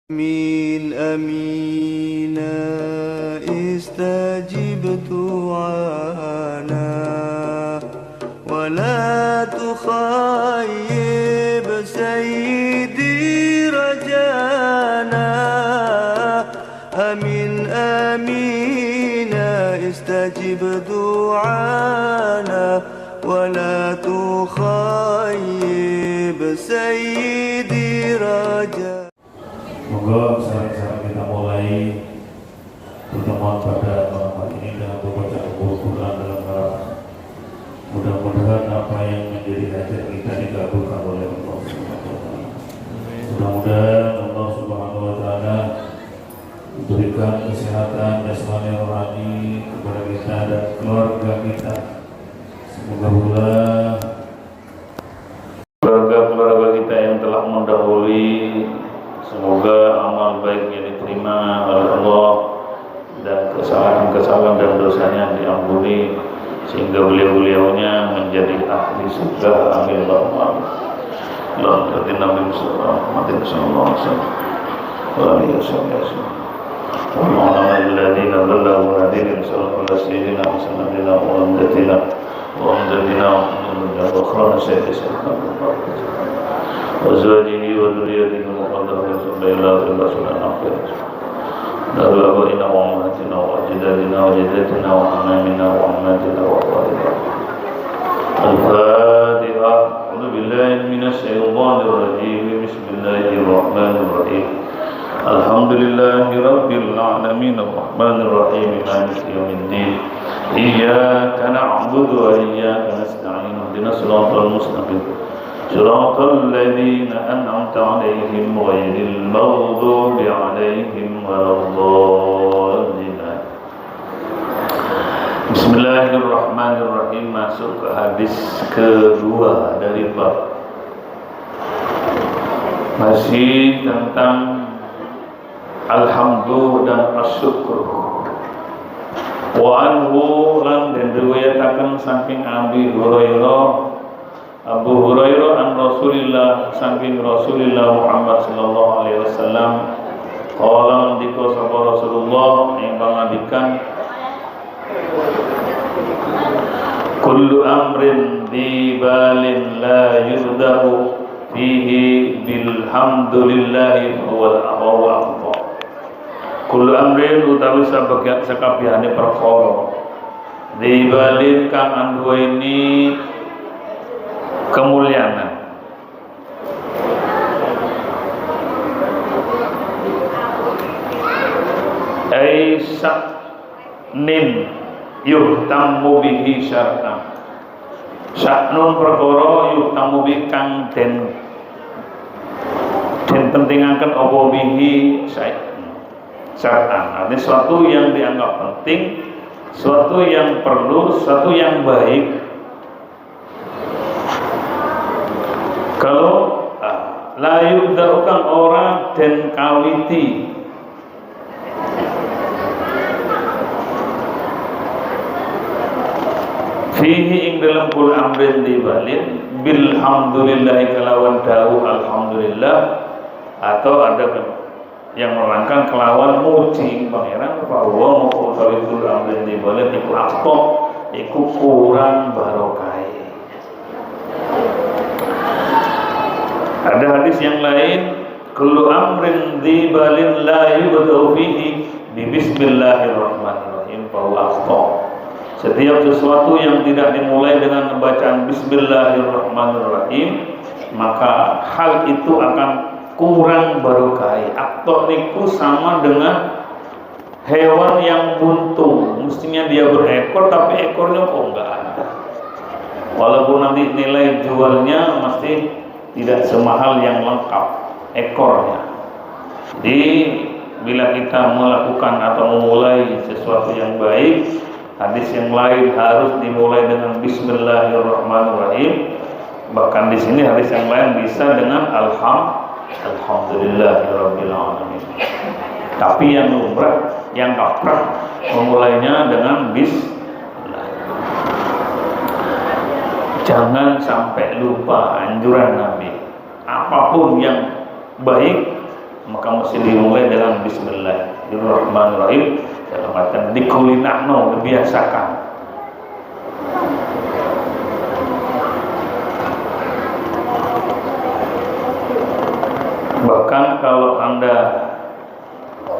آمين آمين استجب دعانا ولا تخيب سيدي رجانا آمين آمين استجب دعانا ولا تخيب سيدي رجانا. Moga sekarang kita mulai pertemuan pada malam hari ini dengan membaca Al-Quran dalam rangka mudah-mudahan apa yang menjadi hajat kita dikabulkan oleh Allah Subhanahu wa taala. Mudah-mudahan Allah Subhanahu wa taala memberikan kesehatan jasmani rohani kepada kita dan keluarga kita. Semoga pula keluarga kita yang telah mendahului, semoga amal baiknya diterima oleh Allah dan kesalahan-kesalahan dan dosanya diampuni sehingga beliau-beliaunya menjadi ahli surga. Amin Allahumma amin. Allahumma inna Nabi Muhammad sallallahu alaihi wasallam wa alihi wasallam. Allahumma alladhina dhallu hadina sallallahu alaihi wasallam wa amdatina wa amdatina wa akhrana sayyidina وزواجه وذريته وقدره صلى الله عليه وسلم دار أبائنا وأمهاتنا وأجدادنا وجداتنا وأمامنا وأمهاتنا وأخواتنا. الفاتحة. أعوذ بالله من الشيطان الرجيم. بسم الله الرحمن الرحيم. الحمد لله رب العالمين الرحمن الرحيم مالك يوم الدين. إياك نعبد وإياك نستعين اهدنا الصراط المستقيم صراط الذين أنعمت عليهم غير المغضوب عليهم ولا الضالين. Bismillahirrahmanirrahim. Masuk ke hadis kedua dari bab, masih tentang alhamdulillah dan asyukur. Wa anhu lan den riwayataken saking Abi Hurairah an Rasulillah saking Rasulillah Muhammad sallallahu alaihi wasallam qala ndika sapa Rasulullah ing pangandikan kullu amrin dibalin la yurdahu fihi bilhamdulillahi huwal aqwa. Kullu amrin utawi sakabehane perkara dibalin kang anduweni kemuliaan aisyah nin yuhtammu bihi syar'an sya'nun perkara yuhtammu bihi kang den pentingaken apa bihi syar'an. Artinya sesuatu yang dianggap penting, sesuatu yang perlu, sesuatu yang baik. Kalau layu darukan orang dan kawiti fihi ing dalam kul amrin dibalin bilhamdulillah kelawan dawu alhamdulillah, atau ada yang merangkan kelawan muji pangeran bahwa mau utawi kul amrin dibalin iku akto iku kurang barokai. Ada hadis yang lain, kullu amrin dzibalin la yubda'u fihi bi bismillahirrahmanirrahim fa huwa akhta. Setiap sesuatu yang tidak dimulai dengan bacaan bismillahirrahmanirrahim, maka hal itu akan kurang barokah. Akhta niku sama dengan hewan yang buntung, mestinya dia berekor tapi ekornya kok enggak ada. Walaupun nanti nilai jualnya mesti tidak semahal yang lengkap ekornya. Jadi bila kita melakukan atau memulai sesuatu yang baik, hadis yang lain harus dimulai dengan bismillahirrahmanirrahim. Bahkan di sini hadis yang lain bisa dengan alhamdulillahirabbil alamin. Tapi yang lumrah, yang kaprah memulainya dengan bismillah. Jangan sampai lupa anjuran Nabi. Apapun yang baik maka mesti dimulai dengan Bismillahirrahmanirrahim, dalam artian dikulinakno, dibiasakan. Bahkan kalau Anda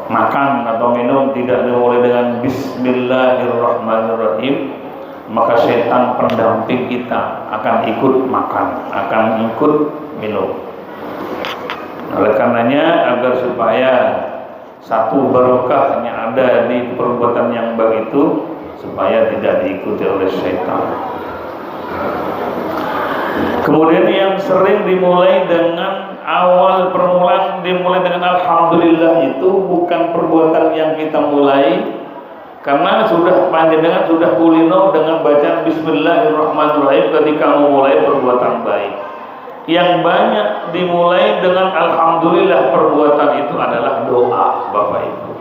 makan atau minum tidak dimulai dengan Bismillahirrahmanirrahim, maka setan pendamping kita akan ikut makan, akan ikut minum. Oleh karenanya, agar supaya satu barokahnya ada di perbuatan yang baik itu, supaya tidak diikuti oleh setan. Kemudian yang sering dimulai dengan awal permulaan dimulai dengan alhamdulillah, itu bukan perbuatan yang kita mulai, karena sudah panjenengan sudah kulino dengan bacaan Bismillahirrahmanirrahim ketika memulai perbuatan baik. Yang banyak dimulai dengan alhamdulillah perbuatan itu adalah doa, Bapak Ibu.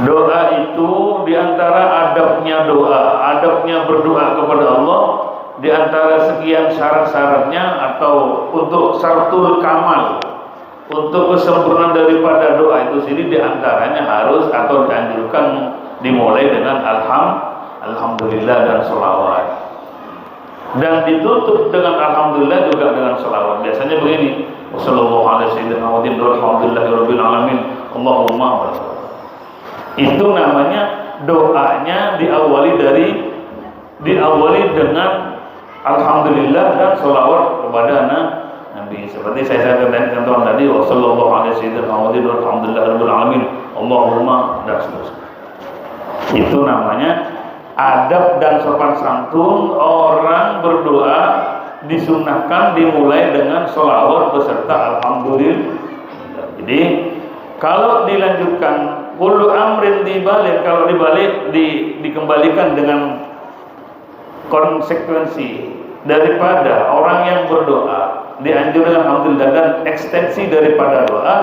Doa itu diantara adabnya doa, adabnya berdoa kepada Allah, diantara sekian syarat-syaratnya atau untuk syaratul kamal, untuk kesempurnaan daripada doa itu sendiri, diantaranya harus atau dianjurkan dimulai dengan alhamdulillah dan sholawat, dan ditutup dengan alhamdulillah juga dengan sholawat. Biasanya begini, Allahumma. Itu namanya doanya diawali dengan alhamdulillah dan sholawat kepada Nabi. Seperti saya katakan contoh tadi, Allahumma, dan seterusnya. Itu namanya adab dan sopan santun orang berdoa, disunnahkan dimulai dengan sholawat beserta alhamdulillah. Jadi kalau dilanjutkan kullu amrin dibalik, kalau dikembalikan dengan konsekuensi daripada orang yang berdoa, dianjurkan alhamdulillah, dan ekstensi daripada doa,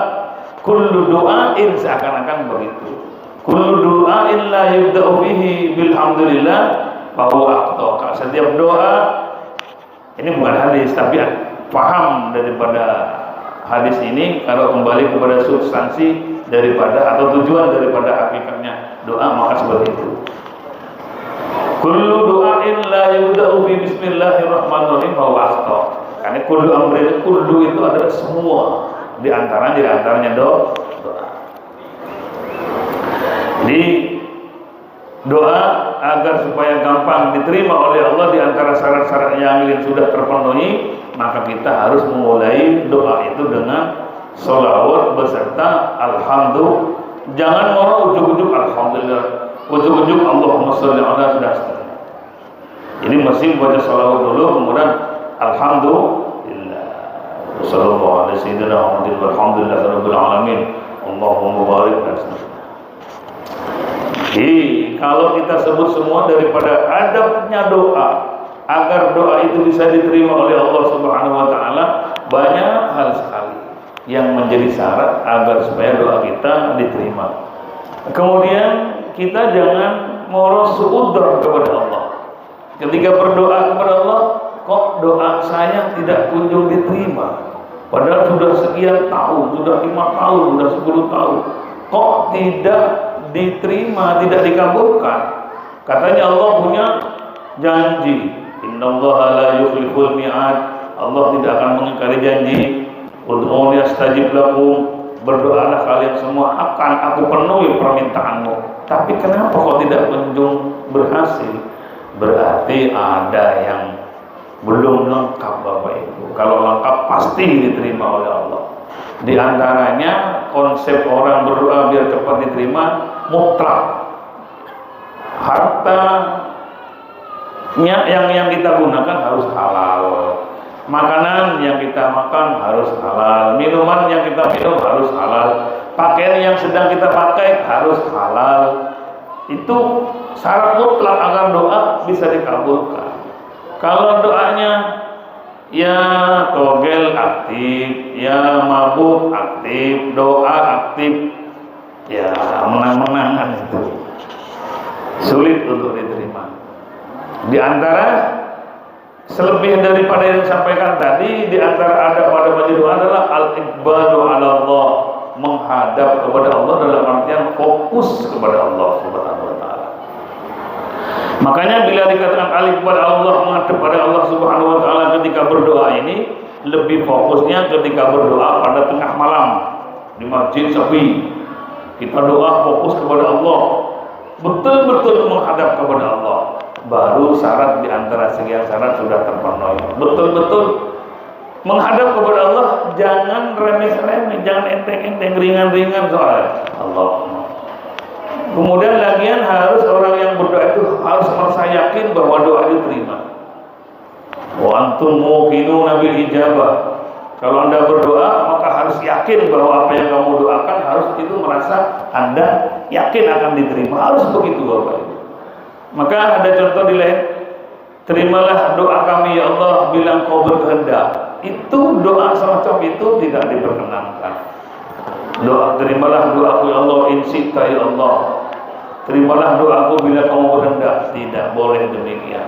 kullu doain, seakan-akan begitu. Kullu du'ain la yubda'u bihi bilhamdulillah fahuwa akhta. Setiap doa, ini bukan hadis tapi paham daripada hadis ini, kalau kembali kepada substansi daripada atau tujuan daripada hakikatnya doa, maka seperti itu. Kullu du'ain la yubda'u bi bismillahirrahmanirrahim fahuwa akhta. Karena kullu amrin, kullu itu adalah semua, diantaranya doa. Jadi doa agar supaya gampang diterima oleh Allah, di antara syarat-syarat yang sudah terpenuhi, maka kita harus memulai doa itu dengan sholawat beserta alhamdulillah. Jangan mau ujuk-ujuk alhamdulillah, ujuk-ujuk Allahumma sholli ala sayyidina. Ini mesti baca sholawat dulu, kemudian alhamdulillah. Sallallahu alaihi sayyidina Muhammadin walhamdulillahirabbil alamin. Allahumma barik dan seterusnya. Jadi kalau kita sebut semua daripada adabnya doa, agar doa itu bisa diterima oleh Allah Subhanahu wa taala, banyak hal sekali yang menjadi syarat agar supaya doa kita diterima. Kemudian kita jangan ngurus suudzon kepada Allah. Ketika berdoa kepada Allah, kok doa saya tidak kunjung diterima? Padahal sudah sekian tahun, sudah 5 tahun, sudah 10 tahun, kok tidak diterima, tidak dikabulkan? Katanya Allah punya janji, innallaha la yukhliful mi'ad. Allah tidak akan mengingkari janji. Ud'uuni astajib lakum, berdoalah kalian semua akan aku penuhi permintaanmu. Tapi kenapa kok tidak kunjung berhasil? Berarti ada yang belum lengkap, Bapak Ibu. Kalau lengkap pasti diterima oleh Allah. Di antaranya konsep orang berdoa biar cepat diterima mutlak. Hartanya yang kita gunakan harus halal. Makanan yang kita makan harus halal. Minuman yang kita minum harus halal. Pakaian yang sedang kita pakai harus halal. Itu syarat mutlak agar doa bisa dikabulkan. Kalau doanya ya togel aktif, ya mabuk aktif, doa aktif, ya menang-menangan, itu sulit untuk diterima. Di antara Selebih daripada yang disampaikan tadi, di antara adab pada baca doa adalah al-iqbalu ala Allah, menghadap kepada Allah dalam artian fokus kepada Allah Subhanahu wa taala. Makanya bila dikatakan al-iqbal Allah, menghadap pada Allah Subhanahu wa taala ketika berdoa ini, lebih fokusnya ketika berdoa pada tengah malam di masjid sepi. Kita doa fokus kepada Allah, betul-betul menghadap kepada Allah. Baru syarat di antara sekian syarat sudah terpenuhi. Betul-betul menghadap kepada Allah, jangan remeh-remeh, jangan enteng-enteng, ringan-ringan soalnya Allah. Kemudian lagian harus orang yang berdoa itu harus merasa yakin bahwa doa diterima. Wa antum muqinuna bil ijabah. Kalau Anda berdoa, maka harus yakin bahwa apa yang kamu doakan harus itu merasa Anda yakin akan diterima. Harus begitu Bapak Ibu. Maka ada contoh di lain, terimalah doa kami ya Allah bila Engkau berkehendak. Itu doa semacam itu tidak diperkenankan. Doa terimalah doaku ya Allah insita ya Allah. Terimalah doaku bila kamu berkehendak. Tidak boleh demikian.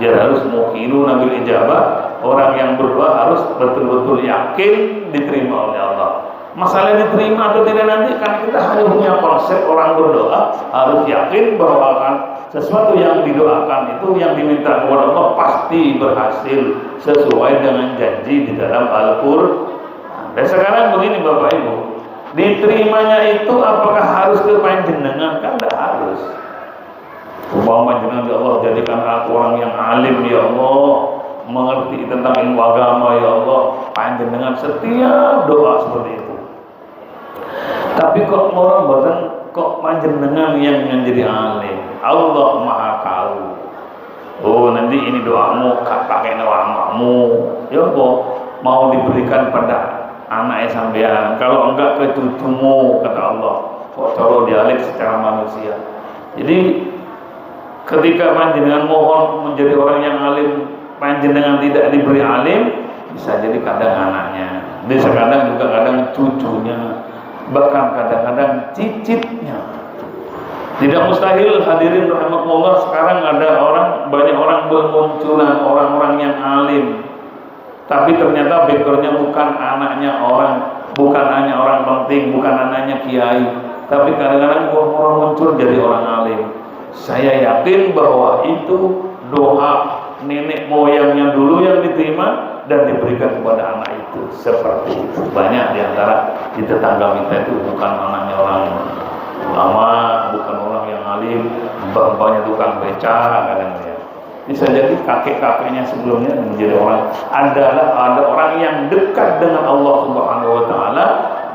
Dia harus muqinuna bil ijabah. Orang yang berdoa harus betul-betul yakin diterima oleh Allah. Masalah diterima atau tidak nanti kan kita hanya punya konsep orang berdoa harus yakin bahwa akan sesuatu yang didoakan itu yang diminta kepada Allah pasti berhasil sesuai dengan janji di dalam Al-Qur'an. Dan sekarang begini Bapak Ibu, diterimanya itu apakah harus ke panjenengan? Kan tidak harus. Umpama jenengan ya Allah jadikan aku orang yang alim ya Allah, mengerti tentang ilmu agama ya Allah, panjenengan setiap doa seperti itu. Tapi kok orang boten kok panjenengan yang menjadi alim. Allah Maha tahu. Oh nanti ini doamu pakai namamu. Ya apa mau diberikan pada anak sampean. Kalau enggak ke cucumu kata Allah. Kok cara dialek secara manusia. Jadi ketika panjenengan mohon menjadi orang yang alim, panjenengan tidak diberi alim, bisa jadi kadang anaknya, bisa kadang juga kadang cucunya, bahkan kadang-kadang cicitnya. Tidak mustahil hadirin rahimakumullah, sekarang ada banyak orang bermunculan orang-orang yang alim, tapi ternyata backgroundnya bukan anaknya orang, bukan hanya orang penting, bukan anaknya kiai, tapi kadang-kadang orang muncul jadi orang alim. Saya yakin bahwa itu doa nenek moyangnya dulu yang diterima dan diberikan kepada anak itu seperti itu. Banyak diantara di tetangga kita itu bukan anaknya orang ulama, bukan orang yang alim, bapaknya tukang beca kadang-kadang. Bisa jadi kakek-kakeknya sebelumnya menjadi orang. Ada orang yang dekat dengan Allah Subhanahu wa taala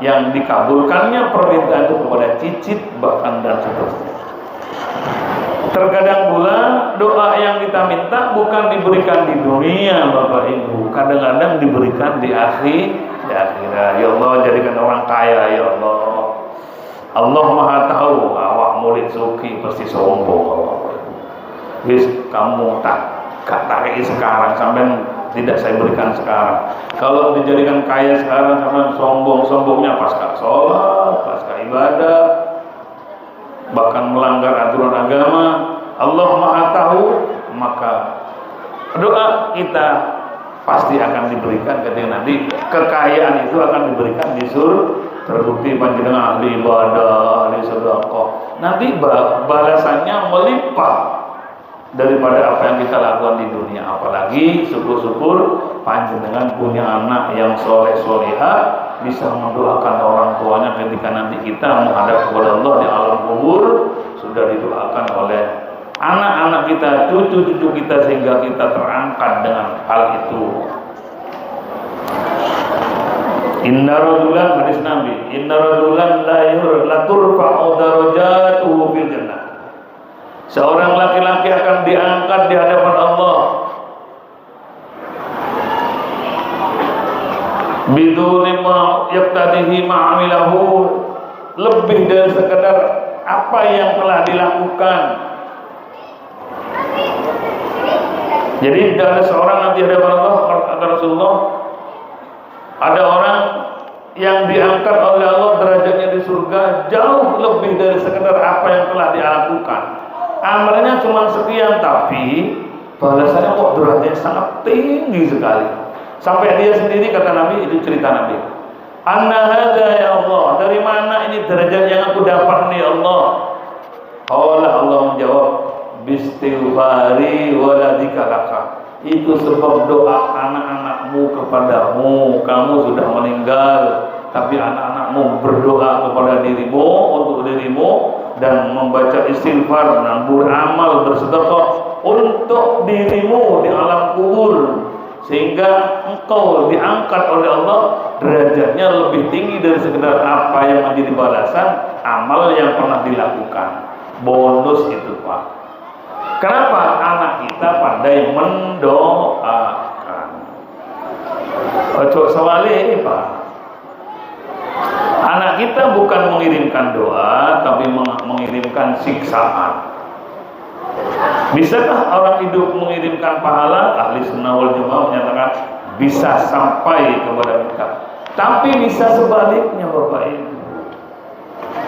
yang dikabulkannya permintaan itu kepada cicit bahkan dan seterusnya. Terkadang pula doa yang kita minta bukan diberikan di dunia Bapak Ibu, kadang-kadang diberikan di akhirat. Ya Allah jadikan orang kaya ya Allah. Allah Maha tahu awak murid suki pasti sombong. Wis kamu gak tarik sekarang sampai tidak saya berikan sekarang. Kalau dijadikan kaya sekarang sampai sombongnya pas sholat, pas ibadah, bahkan melanggar aturan agama. Allah Maha tahu, maka doa kita pasti akan diberikan ketika nanti kekayaan itu akan diberikan di surga. Terbukti panjenengan ahli ibadah, ahli sedekah, nanti balasannya melimpah daripada apa yang kita lakukan di dunia. Apalagi syukur-syukur panjenengan punya anak yang soleh-solehah, bisa mendoakan orang tuanya ketika nanti kita menghadap kepada Allah di alam kubur, sudah didoakan oleh anak-anak kita, cucu-cucu kita, sehingga kita terangkat dengan hal itu. Inna rajulan, hadis Nabi, inna rajulan la turfa'u darajatuhu fil jannah. Seorang laki-laki akan diangkat di hadapan Allah biduni ma yaqtadihi ma'amilahu, lebih dari sekedar apa yang telah dilakukan. Jadi ada seorang nanti di hadapan Allah, kata Rasulullah, ada orang yang diangkat oleh Allah derajatnya di surga jauh lebih dari sekedar apa yang telah dia lakukan. Amalnya cuma sekian, tapi balasannya kok derajatnya sangat tinggi sekali. Sampai dia sendiri kata Nabi, itu cerita Nabi. Anna hadza ya Allah, dari mana ini derajat yang aku dapat nih Allah? Allah menjawab, bistighfari waladika laka. Itu sebab doa anak-anakmu kepadamu. Kamu sudah meninggal, tapi anak-anakmu berdoa kepada dirimu, untuk dirimu, dan membaca istighfar dan beramal bersedekah untuk dirimu di alam kubur, sehingga engkau diangkat oleh Allah derajatnya lebih tinggi dari sekedar apa yang menjadi balasan amal yang pernah dilakukan. Bonus itu Pak. Kenapa? Anak kita pandai mendoakan. Ojo sawale Pak. Anak kita bukan mengirimkan doa, tapi mengirimkan siksaan. Bisakah orang hidup mengirimkan pahala? Ahli sunnah wal jamaah menyatakan bisa sampai kepada kita. Tapi bisa sebaliknya Bapak Ibu.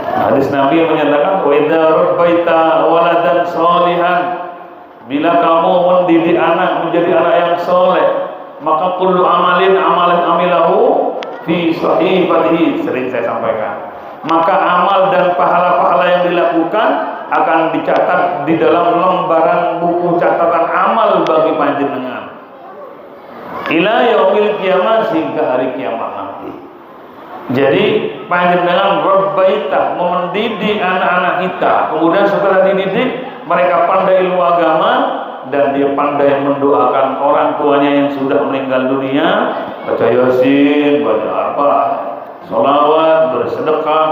Hadis Nabi menyatakan, wa idza rabbaita waladan sholihan, bila kamu mendidik anak menjadi anak yang soleh, maka kullu amalan amilahu fi sahifatihi, sering saya sampaikan, maka amal dan pahala-pahala yang dilakukan akan dicatat di dalam lembaran buku catatan amal bagi panjenengan ila yaumil qiyamah, sehingga hari kiamat nanti. Jadi panjenengan rabbaita, mendidik anak-anak kita, kemudian setelah dididik mereka pandai ilmu agama dan dia pandai mendoakan orang tuanya yang sudah meninggal dunia, baca yasin, baca apa, sholawat, bersedekah,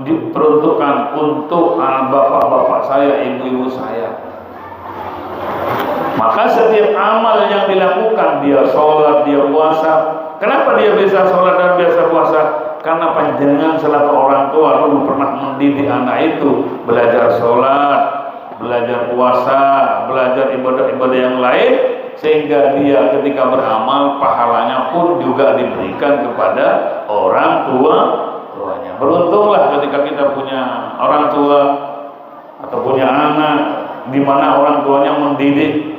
diperuntukkan untuk bapak-bapak saya, ibu-ibu saya. Maka setiap amal yang dilakukan, dia sholat, dia puasa. Kenapa dia bisa sholat dan biasa puasa? Karena panjenengan selaku orang tua dulu pernah mendidik anak itu belajar sholat, belajar puasa, belajar ibadah-ibadah yang lain, sehingga dia ketika beramal pahalanya pun juga diberikan kepada orang tuanya. Beruntunglah ketika kita punya orang tua atau punya anak di mana orang tuanya mendidik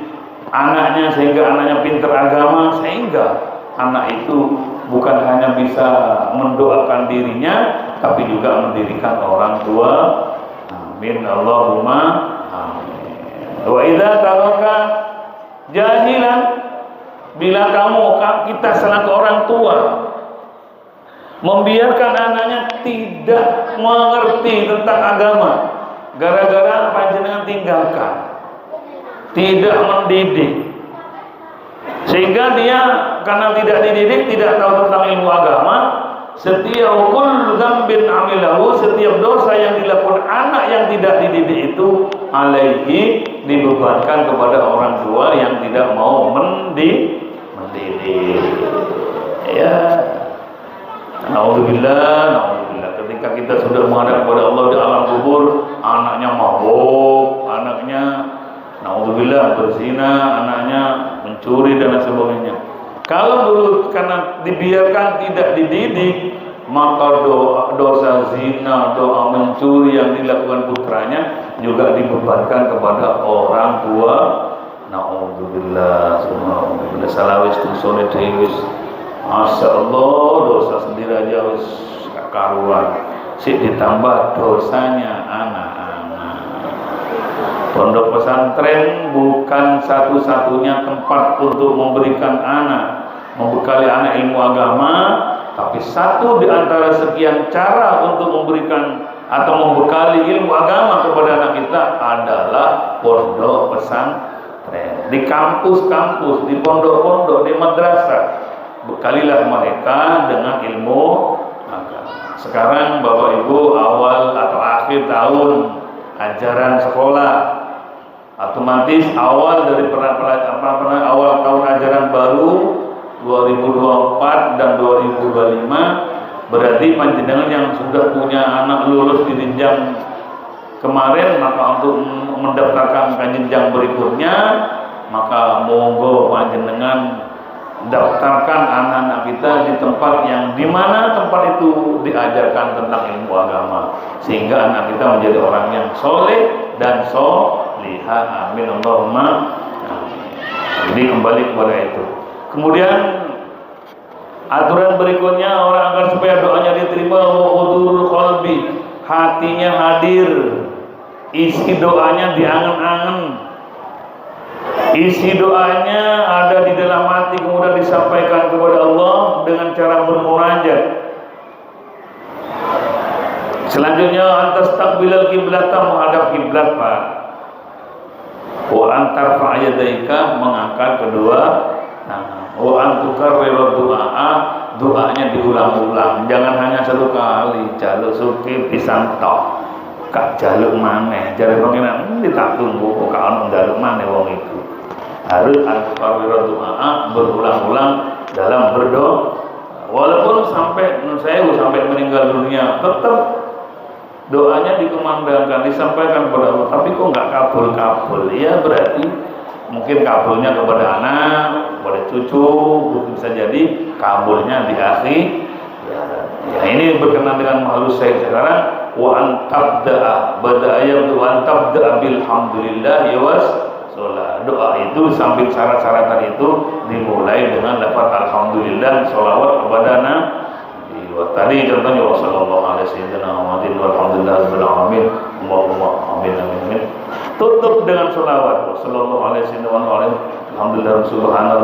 anaknya sehingga anaknya pintar agama, sehingga anak itu bukan hanya bisa mendoakan dirinya tapi juga mendirikan orang tua. Amin Allahumma amin. Wa idza taraka jahilan, bila kita selaku orang tua membiarkan anaknya tidak mengerti tentang agama gara-gara panjenengan tinggalkan, tidak mendidik, sehingga dia karena tidak dididik, tidak tahu tentang ilmu agama, setiap kullu dzambin amilahu, setiap dosa yang dilakukan anak yang tidak dididik itu alaihi, dibebankan kepada orang tua yang tidak mau mendidik. Ya, naudzubillah. Ketika kita sudah menghadap kepada Allah di alam kubur, anaknya mabuk, anaknya naudzubillah berzina, anaknya mencuri dan sebagainya. Kalau dulu karena dibiarkan tidak dididik, maka dosa zina, doa mencuri yang dilakukan putranya juga dibebankan kepada orang tua. Naudzubillah, subhanallah, salawis tusone dewe. Masyaallah, dosa sendiri aja wis karuan. Sik ditambah dosanya anak-anak. Pondok pesantren bukan satu-satunya tempat untuk memberikan anak, membekali anak ilmu agama, tapi satu di antara sekian cara untuk memberikan atau membekali ilmu agama kepada anak kita adalah pondok pesantren. Di kampus-kampus, di pondok-pondok, di madrasah, bekalilah mereka dengan ilmu agama. Sekarang Bapak Ibu awal atau akhir tahun ajaran sekolah, otomatis awal dari awal tahun ajaran baru 2024 dan 2025, berarti panjenengan yang sudah punya anak lulus di jenjang kemarin, maka untuk mendaftarkan ke jenjang berikutnya, maka monggo panjenengan daftarkan anak-anak kita di tempat yang dimana tempat itu diajarkan tentang ilmu agama, sehingga anak kita menjadi orang yang soleh dan solihah. Amin Allahumma amin. Jadi kembali kepada itu. Kemudian aturan berikutnya orang agar supaya doanya diterima, hudurul qalbi, hatinya hadir, isi doanya diangen-angen, isi doanya ada di dalam hati, kemudian disampaikan kepada Allah dengan cara bermunajat. Selanjutnya antas takbilal kiblata, menghadap kiblat, Pak. Wa antar fa'ayadaika, mengangkat kedua tangan. Wa antukar rela doanya diulang-ulang, jangan hanya satu kali. Jaluk suki pisang tok, kak jaluk maneh jare pengiran tak tunggu kok ana jaluk maneh wong itu. Harus antukar rela berulang-ulang dalam berdoa. Walaupun sampai meninggal dunia, tetap doanya dikumandangkan, disampaikan kepada Allah, tapi kok nggak kabul-kabul? Ya berarti mungkin kabulnya kepada anak, kepada cucu, bisa jadi kabulnya di akhir. Ya, ini berkenan dengan halus saya sekarang. Wa antabda'a bada'ayam wa antabda'a bilhamdulillah was sholat. Doa itu samping syarat-syaratan itu dimulai dengan lafaz alhamdulillah, sholawat kepada Nabi. Tadi contohnya wasallallahu alaihi wasallam walhamdulillah rabbil alamin, Allahumma amin amin. Tutup dengan sholawat wasallallahu alaihi wasallam alhamdulillah subhana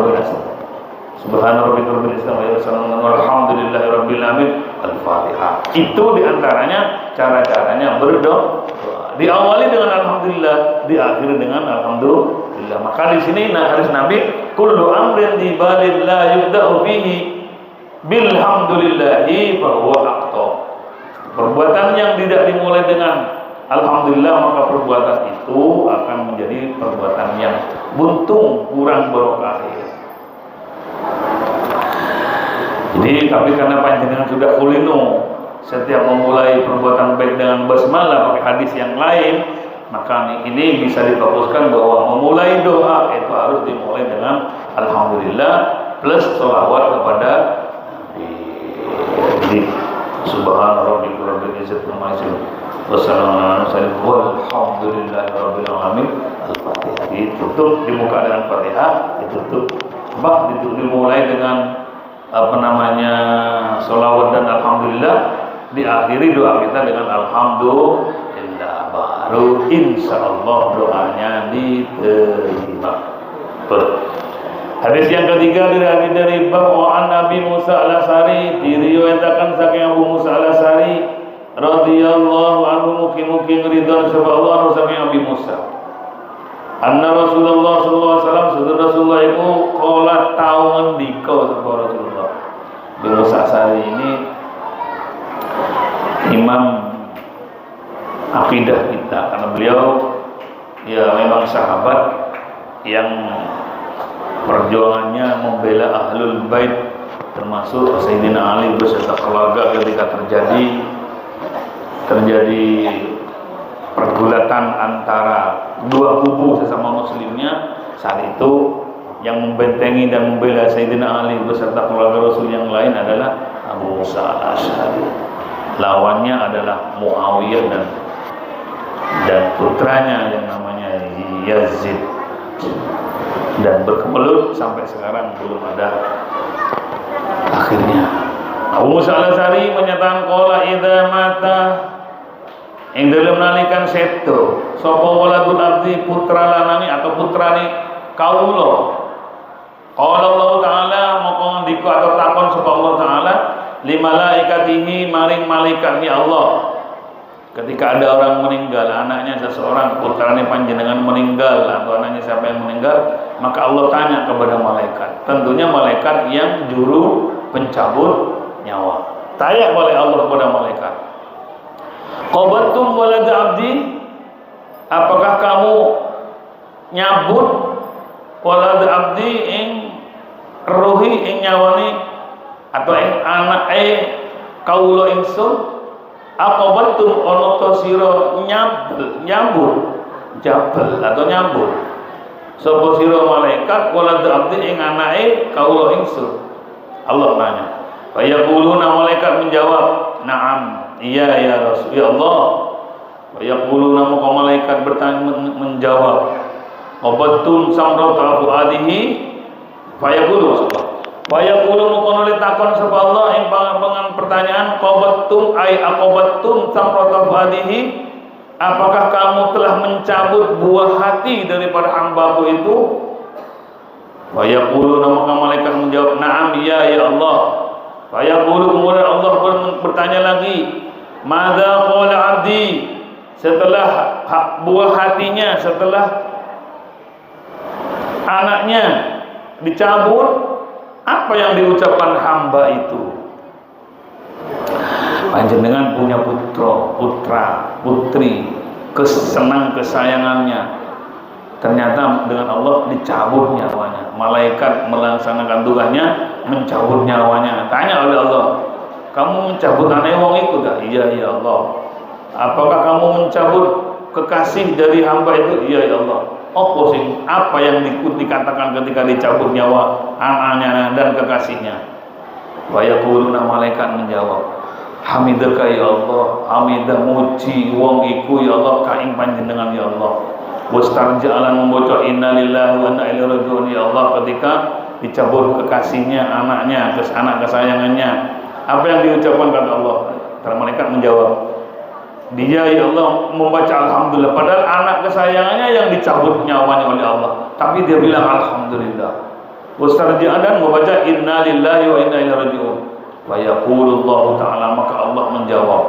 rabbika rabbil izzati walhamdulillahi rabbil alamin. Al-Fatihah. Itu diantaranya cara-caranya berdoa. Diawali dengan alhamdulillah, diakhiri dengan alhamdulillah. Maka di sini hadis Nabi, kullu amrin di balil la yubda'u bihi bilhamdulillahi bahwa aqta. Perbuatan yang tidak dimulai dengan alhamdulillah, maka perbuatan itu akan menjadi perbuatan yang buntung, kurang barokah. Jadi tapi karena panjenengan sudah kulino setiap memulai perbuatan baik dengan basmalah pakai hadis yang lain, maka ini bisa difokuskan bahwa memulai doa itu harus dimulai dengan alhamdulillah plus sholawat kepada di subhana rabbika rabbil izzati amma yasifun wassalamu walhamdulillahi rabbil alamin. Al-Fatihah ditutup di muka dengan Fatihah, ditutup dimulai dengan sholawat dan alhamdulillah, diakhiri doa kita dengan alhamdulillah, baru insyaallah doanya diterima. Hadis yang ketiga dari bahwa Nabi Musa al-Asy'ari, diriwayatkan saking Abu Musa al-Asy'ari radhiyallahu anhu, mugi-mugi ridho Allah saking Nabi Musa. Anna Rasulullah sallallahu alaihi wasallam, saudara Rasulullah itu qala tau ngendika sapa Rasulullah. Abu Musa al-Asy'ari ini imam akidah kita karena beliau ya memang sahabat yang perjuangannya membela ahlul bait, termasuk Sayyidina Ali beserta keluarga ketika terjadi pergulatan antara dua kubu sesama muslimnya. Saat itu yang membentengi dan membela Sayyidina Ali beserta keluarga Rasul yang lain adalah Abu Musa al-Asy'ari. Lawannya adalah Muawiyah dan putranya yang namanya Yazid. Dan berkemelut sampai sekarang belum ada akhirnya. Abu Musa al-Asy'ari menyatakan qala idza mata, ing dalem nalikan seto sapa waladul abdi, putra lanangi atau putrane kawula. Qala Allah taala, moko ndika atau takon sapa Allah taala li malaikatihi, maring malaikatnya Allah. Ketika ada orang meninggal, anaknya seseorang, putranya panjenengan meninggal atau anaknya siapa yang meninggal, maka Allah tanya kepada malaikat. Tentunya malaikat yang juru pencabut nyawa. Tanya oleh Allah kepada malaikat, qabattum walad abdi, apakah kamu nyabut walad abdi ing ruhi ing nyawani atau ing anake kawula ingsun? Aqabattum ono to sira nyambut jabal atau nyambut sapa sira malaikat walad abdi ing anake kawula ingsun? Allah tanya. Fa yaquluna, malaikat menjawab, na'am, iya ya Rasul ya Allah. Wa yaquluna, maka malaikat bertanya menjawab, qabattum samrata fuadihi fayaqulu mukono le takon sapa Allah ing pangan pertanyaan qabattum ay aqabattum samrata fuadihi, apakah kamu telah mencabut buah hati daripada hambaku itu? Fayaqulu, maka malaikat menjawab, na'am, ya Allah. Fayaqulu, kemudian Allah bertanya lagi, madza qala abdi, setelah buah hatinya, setelah anaknya dicabut, apa yang diucapkan hamba itu? Panjenengan punya putra, putri, kesenang kesayangannya, ternyata dengan Allah dicabut nyawanya. Malaikat melaksanakan tugasnya mencabut nyawanya. Tanya oleh Allah, kamu mencabut anak wong itu tak? Iya ya Allah. Apakah kamu mencabut kekasih dari hamba itu? Iya ya Allah. Apa yang dikatakan ketika dicabut nyawa anaknya dan kekasihnya? Wa yaquluna, malaikat menjawab, hamidaka ya Allah, hamidah muji wong iku ya Allah ka ing panjenengan ya Allah. Wastarja'alan membaca innalillahi wa inna ilaihi raji'un ya Allah ketika dicabut kekasihnya, anaknya, anak kesayangannya. Apa yang diucapkan kata Allah? Para malaikat menjawab, dia ya Allah membaca alhamdulillah, padahal anak kesayangannya yang dicabut nyawanya oleh Allah, tapi dia bilang alhamdulillah. Wastarja'alan membaca innalillahi wa inna ilaihi raji'un. Wa yaqulullahu ta'ala, maka Allah menjawab,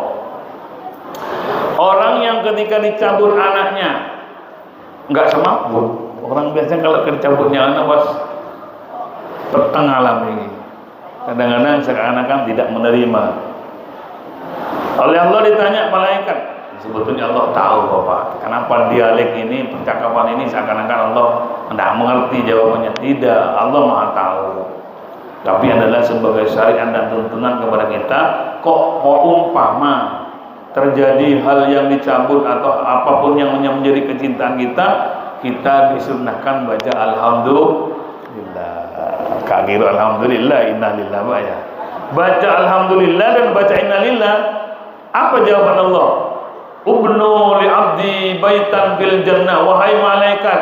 orang yang ketika dicabut anaknya enggak semaput. Orang biasanya kalau dicabutnya anak pas petang alam ini, kadang-kadang seakan-akan tidak menerima. Oleh Allah ditanya malaikat, sebetulnya Allah tahu Bapak, kenapa dialek ini, percakapan ini seakan-akan Allah tidak mengerti jawabannya. Tidak, Allah Maha tahu. Tapi adalah sebagai syariat dan tuntunan kepada kita. Kok umpama terjadi hal yang dicabut atau apapun yang menjadi kecintaan kita, kita disunnahkan baca alhamdulillah. Kagiru alhamdulillah, innalillah ya. Baca alhamdulillah dan baca innalillah. Apa jawaban Allah? Ubnu li abdi baitan fil jannah, wahai malaikat,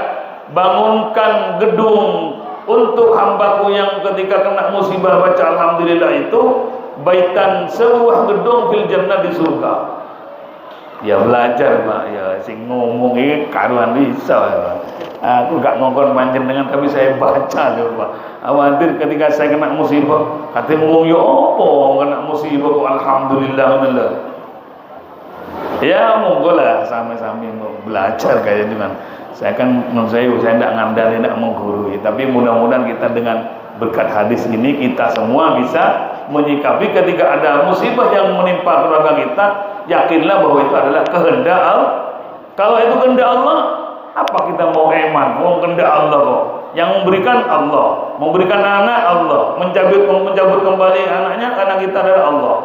bangunkan gedung untuk hambaku yang ketika kena musibah baca alhamdulillah itu, baitan, sebuah gedung fil jannah di surga. Ya belajar Pak, ya sing ngomong ini karuan bisa ya. Aku gak ngongkon panjenengan tapi saya baca lho Pak. Awatir ketika saya kena musibah, katanya ngomong ya apa kena musibah kok alhamdulillah. Ya monggo lah sama-sama belajar kayak dengan saya kan menurut saya tidak ngandalin, tidak menggurui, tapi mudah-mudahan kita dengan berkat hadis ini kita semua bisa menyikapi ketika ada musibah yang menimpa keluarga kita, yakinlah bahwa itu adalah kehendak Allah. Kalau itu kehendak Allah, apa kita mau eman? Mau kehendak Allah kok. Yang memberikan Allah, memberikan anak Allah, mencabut kembali anaknya karena kita adalah Allah.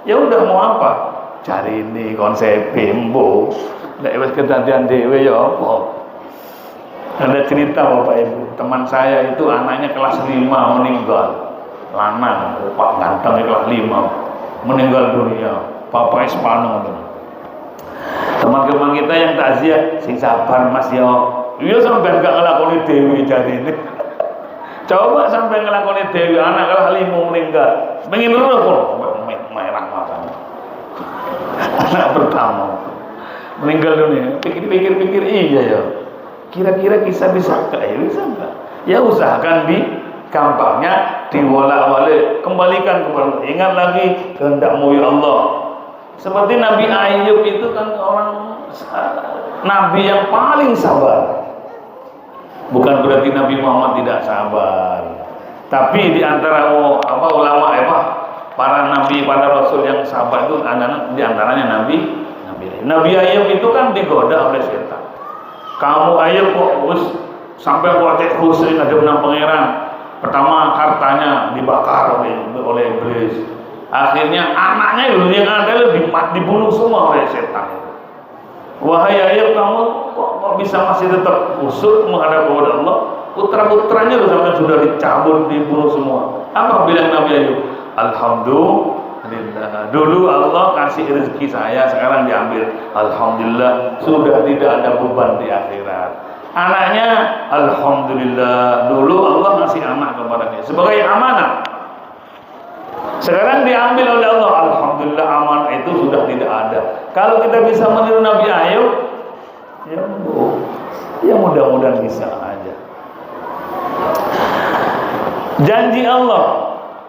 Ya udah mau apa? Cari ini konsep bimbo. Nek wis kedadian dhewe ya apa? Ada cerita Bapak Ibu, teman saya itu anaknya kelas 5 meninggal. Lanang, Pak ganteng kelas 5 meninggal dunia. Bapak Espano. Teman-teman kita yang takziah, sing sabar Mas ya. Iya sampai gak ngelakoni dewi jari ini. Coba sampai ngelakoni dewi, anak kelas 5 meninggal. Pengen roh kok merah matanya. Anak pertama meninggal dunia. Pikir-pikir iya ya. Kira-kira kisah bisa enggak? Ya bisa enggak? Ya usahakan di gampangnya diwala-wali, kembalikan kepada Allah. Ingat lagi kehendakmu ya Allah. Seperti Nabi Ayub itu kan orang nabi yang paling sabar. Bukan berarti Nabi Muhammad tidak sabar. Tapi di antara ulama para nabi, para rasul yang sabar itu di antaranya Nabi Ayub itu kan digoda oleh setan. Kamu Ayub kok sampai kuatik khusus ada benang pangeran. Pertama hartanya dibakar oleh iblis. Akhirnya anaknya yang ada dibunuh semua oleh setan. Wahai Ayub, kamu kok bisa masih tetap khusyuk menghadap kepada Allah? Putra-putranya sudah dicabut, dibunuh semua. Apa bilang Nabi Ayub? Alhamdulillah. Dulu Allah kasih rezeki saya, sekarang diambil. Alhamdulillah, sudah tidak ada beban di akhirat. Anaknya, alhamdulillah, dulu Allah ngasih anak kepadanya sebagai amanah. Sekarang diambil oleh Allah, alhamdulillah amanah itu sudah tidak ada. Kalau kita bisa meniru Nabi Ayub, ya mudah-mudahan bisa aja. Janji Allah,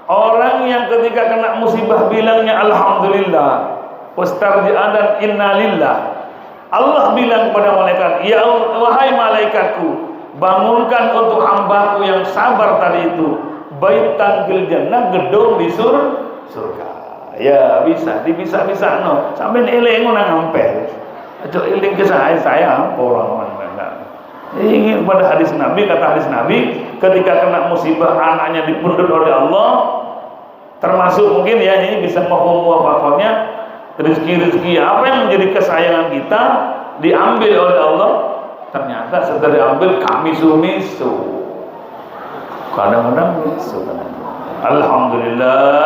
orang yang ketika kena musibah bilangnya alhamdulillah, wastarji'a dan innalillah. Allah bilang kepada malaikat, ya Allah, wahai malaikatku, bangunkan untuk hambaku yang sabar tadi itu baitan fil jannah, gedung di surga. Ya bisa, bisa no. Sampai eling nang ngampel. Aja eling ke saya orang enggak. Ingin pada hadis Nabi, kata hadis Nabi, ketika kena musibah anaknya dipundut oleh Allah, termasuk mungkin ya ini bisa muwafaqahnya rezeki apa yang menjadi kesayangan kita diambil oleh Allah, ternyata setelah diambil kami misu. Kadang-kadang misu. Alhamdulillah,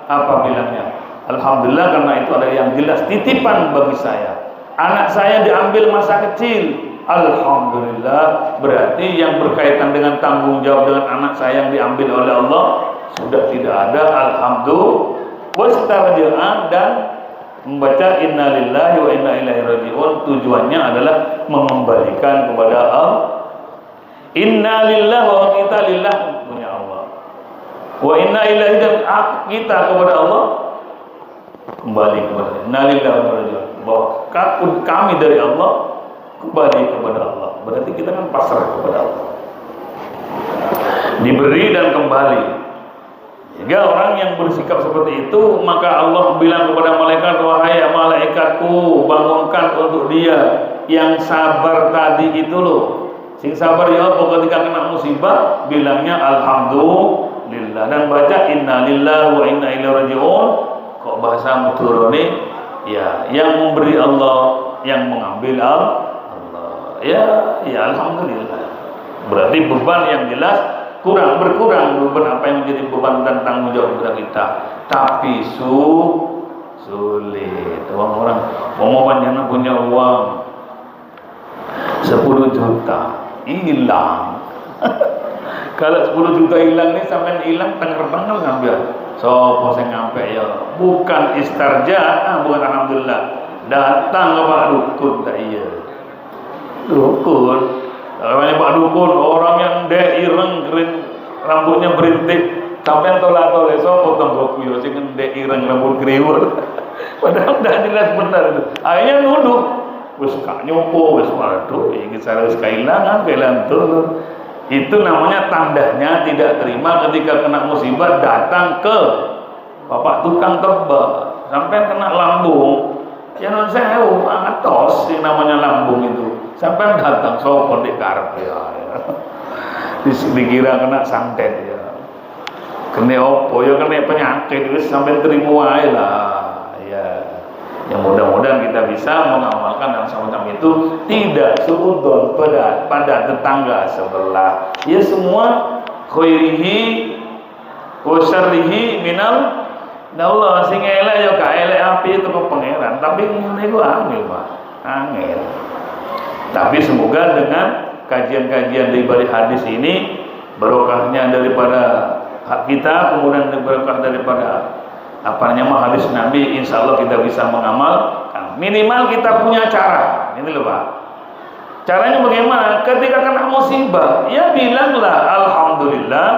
apa bilangnya? Alhamdulillah karena itu ada yang jelas titipan bagi saya. Anak saya diambil masa kecil. Alhamdulillah, berarti yang berkaitan dengan tanggung jawab dengan anak saya yang diambil oleh Allah sudah tidak ada. Alhamdulillah, wastarja'an dan membaca innalillahi wa inna ilaihi raji'un, tujuannya adalah mengembalikan kepada Allah. Innalillahi wa kita lillah punya Allah. Wa inna ilaihi dan kita kepada Allah kembali kepada innalillahi wa inna ilaihi raji'un. Bahwa kami dari Allah kembali kepada Allah. Berarti kita kan pasrah kepada Allah. Diberi dan kembali. Jika orang yang bersikap seperti itu, maka Allah bilang kepada malaikat, wahai malaikatku, bangunkan untuk dia yang sabar tadi itu loh. Sing sabar ya Allah ketika kena musibah, bilangnya alhamdulillah dan baca innalillahi wa inna ilaihi raji'un. Kok bahasa muturone ya, yang memberi Allah, yang mengambil Allah. Ya alhamdulillah. Berarti beban yang jelas berkurang beban apa yang menjadi beban dan tanggung jawab kepada kita. Tapi sulit. Orang mau panjang punya uang 10 juta hilang. Kalau 10 juta hilang nih, sampai hilang tengger-tengger ngambil. So, saya ngampe ya. Bukan istarja, bukan alhamdulillah. Datang ke Pak Dukun tak iya. Dukun. Namanya Pak Dukun, orang yang ireng kering, rambutnya berintik, sampai tolak-tolak so potong boku yo sing ireng rambut kriwul. Padahal udah jelas benar itu. Akhirnya nuduh, wis gak nyopo, wis waduh iki saya wis kehilangan turun. Itu namanya tandanya tidak terima ketika kena musibah datang ke bapak tukang tebak, sampai kena lambung. Ya non sewu, atos yang namanya lambung itu. Sampai datang sopon di karep ya. Dikira kena santet ya. Kena opo ya, kena penyakit itu sampai terima wae lah. Ya. Yang mudah-mudahan kita bisa mengamalkan yang semacam itu, tidak suudzon pada tetangga sebelah. Ya semua khairihi wa syarrihi minal Allah, sing elek ya gak elek api itu ke pangeran, tapi ngene iku angel, Pak. Angel. Tapi semoga dengan kajian-kajian dari hadis ini, barokahnya daripada hak kita, kemudian berkah daripada hadis Nabi, insya Allah kita bisa mengamalkan. Minimal kita punya cara. Ini loh Pak. Caranya bagaimana? Ketika kena musibah, ya bilanglah alhamdulillah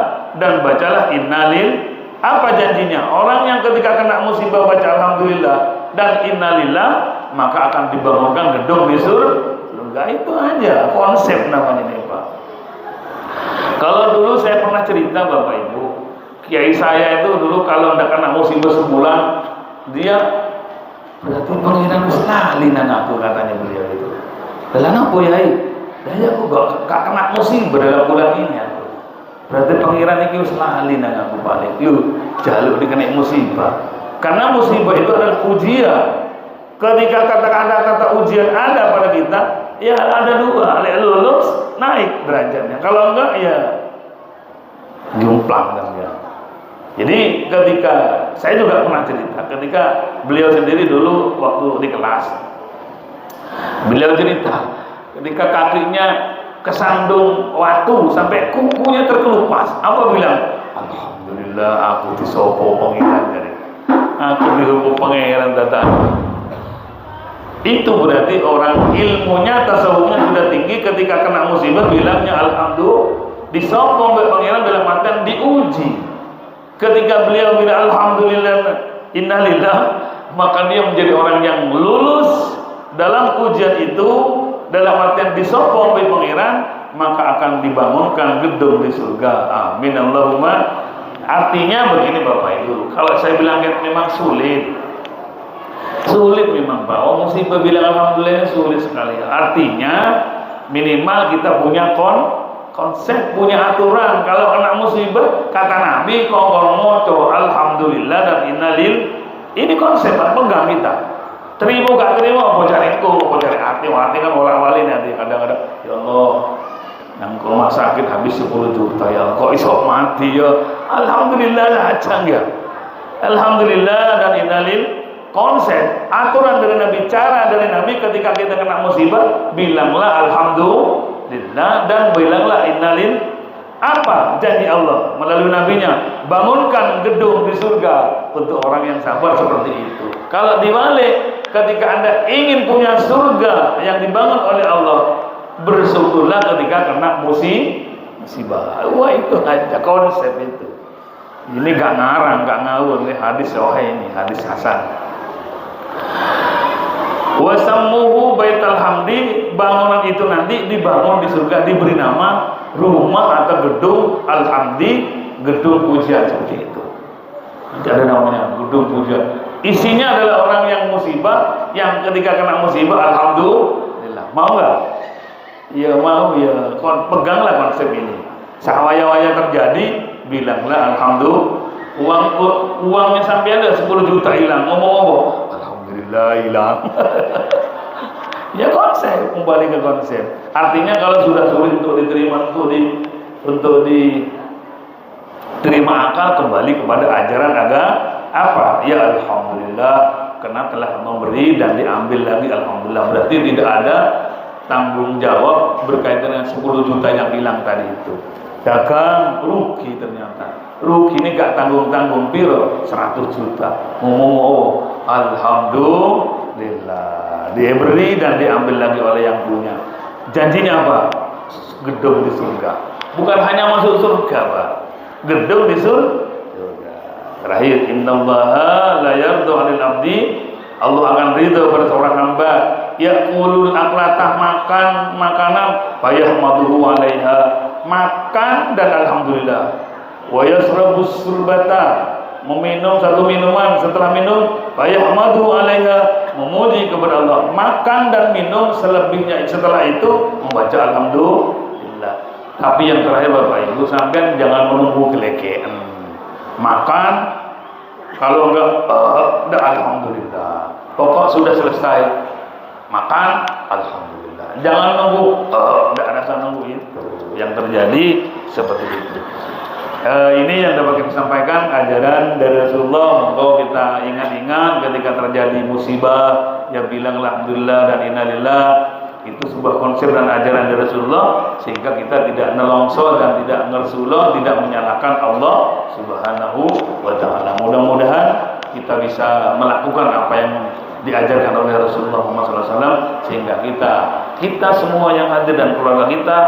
dan bacalah innalil. Apa janjinya? Orang yang ketika kena musibah baca alhamdulillah dan innalillah, maka akan dibangunkan gedung di surga. Itu aja konsep namanya ini Pak. Kalau dulu saya pernah cerita Bapak Ibu, kiai saya itu dulu kalau tidak kena musibah sebulan, dia berarti pengiran lali nang aku, katanya beliau itu. Dalam apa ya? Dia aku gak kena musibah dalam bulan ini aku. Berarti pengiran ini lali nang aku balik. Lu jaluk dikena musibah. Karena musibah itu adalah ujian. Ketika kata ujian ada pada kita, ya ada dua, lulus naik derajatnya. Kalau enggak ya jomplang kan ya. Jadi ketika saya juga pernah cerita, ketika beliau sendiri dulu waktu di kelas, beliau cerita ketika kesandung watu sampai kukunya terkelupas. Apa bilang? Alhamdulillah aku disopo pangeran dari. Aku dihukum pangeran datang. Itu berarti orang ilmunya tasawufnya sudah tinggi, ketika kena musibah bilangnya alhamdulillah, disokong oleh pangeran dalam artian diuji. Ketika beliau bilang alhamdulillah innalillah, maka dia menjadi orang yang lulus dalam ujian itu, dalam artian disokong oleh pangeran, maka akan dibangunkan gedung di surga. Amin Allahumma. Artinya begini Bapak Ibu, kalau saya bilang memang sulit memang Pak. Oh, musibah bilang alhamdulillah sulit sekali. Artinya minimal kita punya konsep, punya aturan. Kalau kena musibah, kata Nabi, kongkol moco alhamdulillah dan innalil. Ini konsep Pak, pegang kita. Terima gak terima, mau cari hati kan bola-balik nanti kadang-kadang. Ya Allah, yang ke rumah sakit habis 10 juta ya, kok iso mati ya. Alhamdulillah aja ya. Alhamdulillah dan innalil. Konsep, aturan dari Nabi, cara dari Nabi ketika kita kena musibah, bilanglah alhamdulillah dan bilanglah innalil. Apa janji Allah melalui nabinya? Bangunkan gedung di surga untuk orang yang sabar seperti itu. Kalau dibalik, ketika Anda ingin punya surga yang dibangun oleh Allah, bersyukurlah ketika kena musibah. Wah, itu aja konsep itu. Ini gak ngarang, gak ngawur. Ini hadis sahih, ini hadis hasan. Wasammuhu baital hamdi, bangunan itu nanti dibangun di surga, diberi nama rumah atau gedung al-hamdi, gedung pujian seperti itu. Nanti ada namanya gedung pujian. Isinya adalah orang yang musibah, yang ketika kena musibah alhamdulillah. Mau nggak? Ya mau ya. Peganglah konsep ini. Sawaya-waya terjadi, bilanglah alhamdulillah. Uangnya sampai ada 10 juta hilang, ngomong-ngomong alhamdulillah hilang. Ya konsep, kembali ke konsep. Artinya kalau sudah sulit untuk diterima, untuk diterima akal, kembali kepada ajaran agama apa? Ya alhamdulillah, karena telah memberi dan diambil lagi alhamdulillah. Berarti tidak ada tanggung jawab berkaitan dengan 10 juta yang hilang tadi itu. Dagang rugi ternyata. Rugi ini gak tanggung-tanggung piro 100 juta. Ngomong alhamdulillah, dia beri dan diambil lagi oleh yang punya. Janjinya apa? Gedung di surga. Bukan hanya masuk surga Pak, gedung di surga. Terakhir, innallaha la yardu 'anil abdi, Allah akan ridho pada seorang hamba yaqulul aklatah, makan makanan fayahmaduhu 'alaiha, makan dan alhamdulillah. Wa yasrabus surbata, meminum satu minuman, setelah minum fayahmadu 'alaiha, memuji kepada Allah. Makan dan minum, selebihnya setelah itu membaca alhamdulillah. Tapi yang terakhir Bapak Ibu, sampean jangan menunggu kelekean. Makan, kalau enggak alhamdulillah. Pokok sudah selesai makan alhamdulillah. Jangan nunggu, enggak ada nunggu itu. Yang terjadi seperti itu. Ini yang dapat kita sampaikan, ajaran dari Rasulullah. Monggo kita ingat-ingat ketika terjadi musibah, ya bilang alhamdulillah dan innalillah. Itu sebuah konsep dan ajaran dari Rasulullah, sehingga kita tidak nelongso dan tidak ngersuloh, tidak menyalahkan Allah Subhanahu wa ta'ala. Mudah-mudahan kita bisa melakukan apa yang diajarkan oleh Rasulullah Muhammad SAW, sehingga kita semua yang hadir dan keluarga kita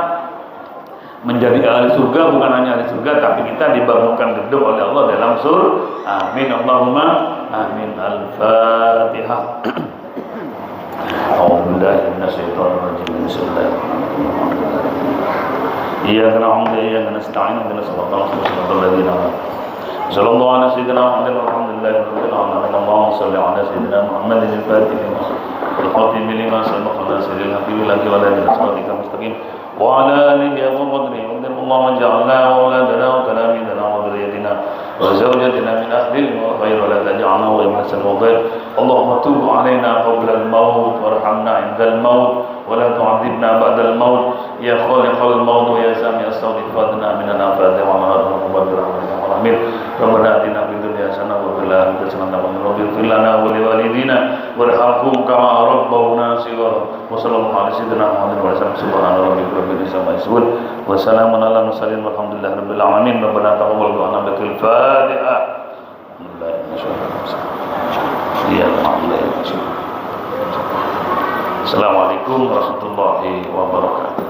menjadi ahli surga. Bukan hanya ahli surga, tapi kita dibangunkan gedung oleh Allah dalam surga. Amin Allahumma amin. Al-Fatihah. A'udzubillahi minasyaitonir rajim. Bismillahirrahmanirrahim. Iyyaka na'budu wa iyyaka nasta'in. Ihdinas siratal mustaqim. Sallallahu ala sayyidina Muhammad walhamdulillahi rabbil alamin. Allahumma shalli ala sayyidina Muhammadin al-Fatih wal-khatim lima sabaqa nasiril haqqi wal hadi wa ala alihi mustaqim. وعلى آله وقدره وقدر اللهم اجعلنا وأولادنا وتلاميذنا وذريتنا وزوجتنا من أهل الخير ولا تجعلنا غير الخير. اللهم تب علينا قبل الموت وارحمنا عند الموت ولا تعذبنا بعد الموت يا خالق الموت ويا سامع استغفرنا من الآفات والأمراض برحمتك آمين. ربنا آتنا في الدنيا حسنة وفي الآخرة حسنة وقنا عذاب النار. واغفر لنا ولوالدينا وارحمهم كما bawna sigar wa sallallahu alaihi sayyidina Muhammadin wa sallam subhana rabbika rabbil izzati amma yasifun wa salamun ala mursalin walhamdulillahi rabbil alamin rabbana taqabbal du'ana bil Fatihah. Assalamualaikum warahmatullahi wabarakatuh.